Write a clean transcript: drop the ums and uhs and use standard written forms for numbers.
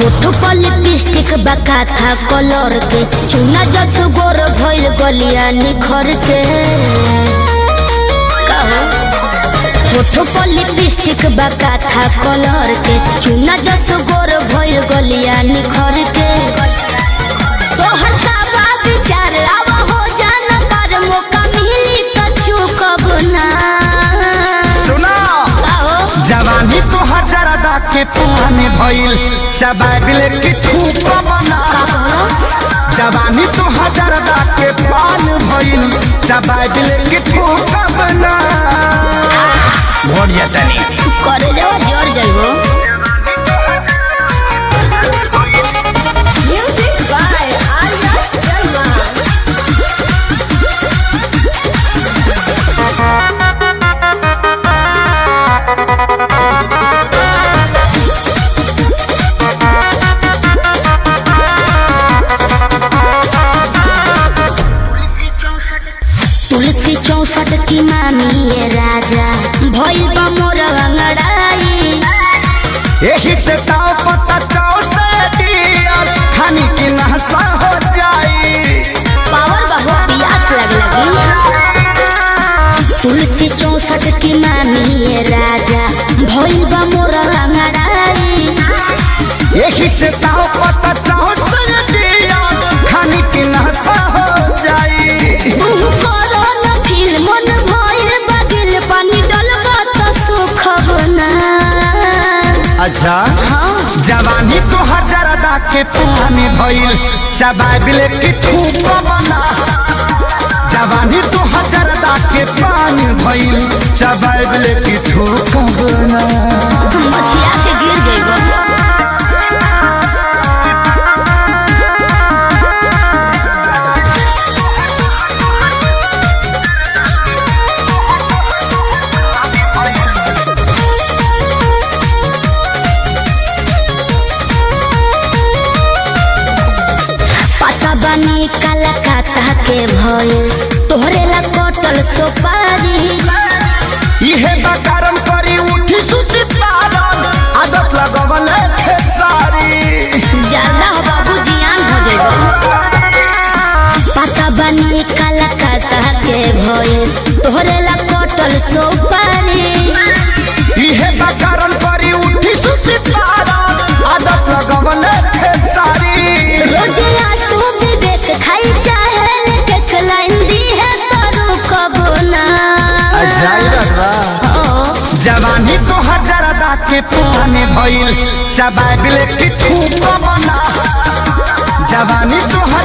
होठो पर लिपस्टिक बका था कलर के चुना जस गोर भइल गलिया निखर के कहो। होठो पर लिपस्टिक बका था कलर के चुना जस गोर भइल गलिया निखर के तोहर साबा विचार आवा हो जाना पर मौका मिली त चुकब ना। सुना जवानी तोहर जरदा के पुराने भइल चबाबिल की ठूक बना। जवानी तोहर जरदा के पान भइल चबाबिल की ठूक बना। भोरिया तनी करे जाओ जोर जाइबो। Music by Arya Sharma. तुलसी 64 की मामी ये राजा भइल बा मोर अंगड़ाई। यही से ताव पता चाव से दिया खानी की नहसा हो जाई। पावर बहु प्यास लगी। तुलसी 64 की मामी ये राजा भइल बा मोर अंगड़ाई। यही से ताव पता चाव से दिया खानी की नहसा हो जाई। अच्छा हाँ। जवानी तोहर जरदा के पुराने भइल चबाबिल की ठूक बना। जवानी तोहर जरदा के पान भइल चबाबिल की ठूक बना। मछिया के गिर जाइबो। बनी कलकत्ता के भइल तोहरे ला कटल सुपारी। इहे बकारम करी उठी सुती पालन आदत लगवल खेसारी। ज्यादा हो बाबू जियान हो जाइबो। पता बनी कलकत्ता के भइल तोहरे ला कटल सुपारी। इहे बकारम करी उठी सुती पालन आदत लगवल खेसारी। रोजे आंसू विवेक खाई चाहे के खलाइन दी है तरू कबो ना। जवानी तोहर जरदा के पुराने भइल चबाबिल की ठूक बना। जवानी तोहर